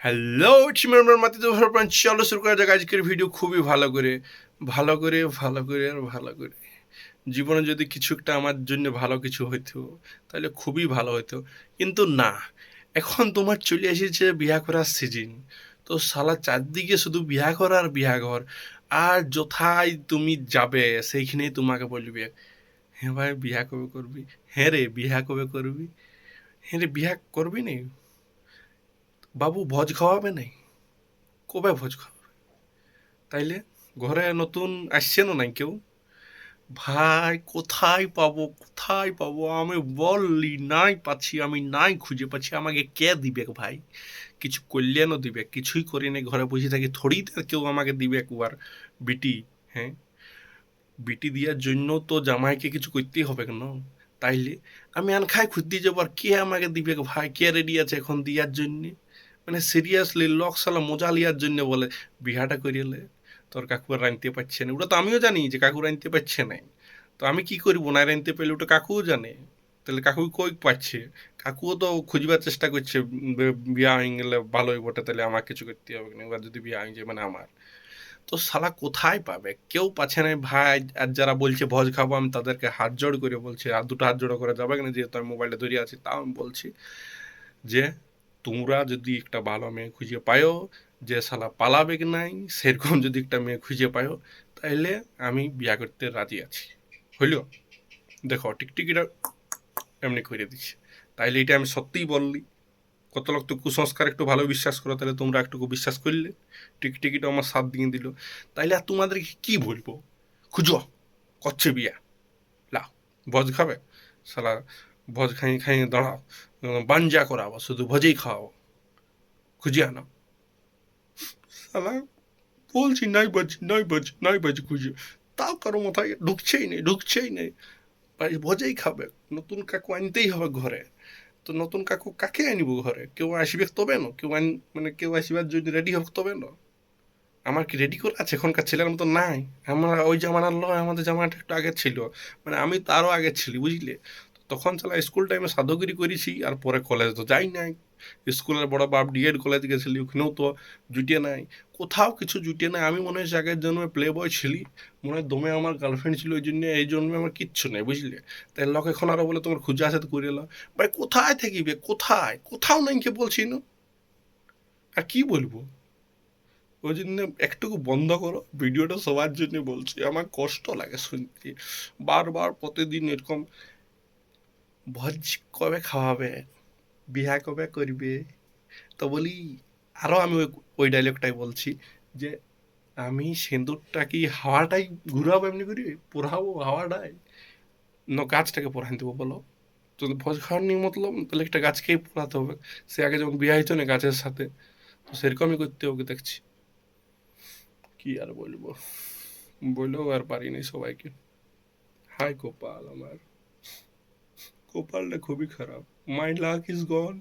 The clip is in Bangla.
হ্যালো চিমের মাটিতে ধরপন চলো শুরু করা যাক আজকের ভিডিও খুবই ভালো করে ভালো করে ভালো করে আর ভালো করে জীবনে যদি কিছু একটা আমার জন্য ভালো কিছু হইতো তাহলে খুবই ভালো হতো কিন্তু না এখন তোমার চলে এসেছে বিয়া করার সিজন তো সালা চারদিকে শুধু বিয়া কর আর বিয়া কর আর যথাই তুমি যাবে সেইখানেই তোমাকে বলবে হ্যাঁ ভাই বিয়া কবে করবি হ্যাঁ রে বিয়া কবে করবি হ্যাঁ রে বিয়া করবি নি বাবু ভোজ খাওয়াবে নাই কবে ভোজ খাওয়াবে তাইলে ঘরে নতুন আসছে না নাই কেউ ভাই কোথায় পাবো আমি বললি নাই পাচ্ছি আমি নাই খুঁজে পাচ্ছি আমাকে কে দিবে ভাই কিছু কল্যাণও দিবে কিছুই করি নাই ঘরে বসে থাকি থোড়ি তো কেউ আমাকে দিবে একবার বিটি হ্যাঁ বিটি দেওয়ার জন্য তো জামাইকে কিছু করতেই হবে কেন তাইলে আমি আন খাই খুঁজতে যাবো আর কে আমাকে দিবে ভাই কে রেডি আছে এখন দিয়ার জন্য মানে সিরিয়াসলি লোক সালা মজা লিয়ার জন্য বলে বিহাটা করিলে তোর কাকু আর রাঁধতে পারছে না ওটা তো আমিও জানি যে কাকু রাঁধতে পারছে না তো আমি কি করবো না রাঁধতে পারলে ওটা কাকুও জানে তাহলে কাকু কই পাচ্ছে কাকুও তো খুঁজবার চেষ্টা করছে বিয়া হয়ে গেলে ভালোই বটে তাহলে আমার কিছু করতে হবে না এবার যদি বিয়া হয়ে যায় মানে আমার তো শালা কোথায় পাবে কেউ পাচ্ছে না ভাই আর যারা বলছে ভোজ খাবো আমি তাদেরকে হাত জোড় করে বলছি আর দুটো হাত জোড় করে যাবে না যেহেতু আমি মোবাইলে ধরে আছি তাও আমি বলছি যে তোমরা যদি একটা ভালো মেয়ে খুঁজে পায়ো যে শালা পালাবে কি নাই সেরকম যদি একটা মেয়ে খুঁজে পায়ো তাহলে আমি বিয়া করতে রাজি আছি হইল দেখো টিকটিকিটা এমনি করে দিচ্ছে তাইলে এটা আমি সত্যিই বললি কত লোক তো কুসংস্কার একটু ভালো বিশ্বাস করো তাহলে তোমরা একটুকু বিশ্বাস করলে টিকটিকিটা আমার সাথ দিয়ে দিল তাইলে আর তোমাদেরকে কি বলবো খুঁজো করছে বিয়া লাও ভোজ খাবে শালা ভোজ খাইয়ে খাইয়ে দাঁড়াও বাঞ্জা করাবো শুধু ভোজেই খাওয়াবো খুঁজে আনো শালা বলছি নাই বাজি খুঁজে তাও কারো মাথায় ঢুকছেই নেই ভাই ভোজেই খাবে নতুন কাকু আনতেই হবে ঘরে তো নতুন কাকু কাকে আনিব ঘরে কেউ আসবে তবে না মানে কেউ আসবার যদি রেডি হোক তবে না আমার কি রেডি করে আছে এখনকার ছেলের মতো নাই আমরা ওই জামানার লয় আমাদের জামানাটা একটু আগে ছিল মানে আমি তো আরও আগে ছিলি বুঝলে তো তখন চালা স্কুল টাইমে সাধুগিরি করেছি আর পরে কলেজ তো যাই নাই স্কুলের বড় বাপ ডিএড কলেজ গেছিলি ওখানেও তো জুটিয়ে নাই কোথাও কিছু জুটিয়ে নাই আমি মনে হয় আগের জন্মে প্লে বয় ছিলি মনে হয় দমে আমার গার্লফ্রেন্ড ছিল ওই জন্য এই জন্মে আমার কিচ্ছু নেই বুঝলে তাই লোক এখন আরো বলে তোমার খুঁজে আসে তো করে এলো ভাই কোথায় থাকিবে কোথায় কোথাও নাই কে বলছি না আর কি বলবো ওই জন্য একটুকু বন্ধ করো ভিডিওটা সবার জন্য বলছি আমার কষ্ট লাগে শুনতে বারবার প্রতিদিন এরকম ভোজ কবে খাওয়াবে বিয়া কবে করবে তো বলি আরও আমি ওই ডায়লগটাই বলছি যে আমি সিঁদুরটা কি হাওয়াটাই ঘুরাবো এমনি করি পোড়াবো হাওয়াটাই না গাছটাকে পোড়াই দেবো বলো তো ভোজ খাওয়ার নিয়ে মতলব তাহলে একটা গাছকেই পোড়াতে হবে সে আগে যখন বিয়ে হইতো না গাছের সাথে তো সেরকমই করতে হবে দেখছি কি আর বলবো বলেও আর পারিনি সবাইকে হাই কপাল আমার কপালটা খুবই খারাপ মাই লাক ইজ গন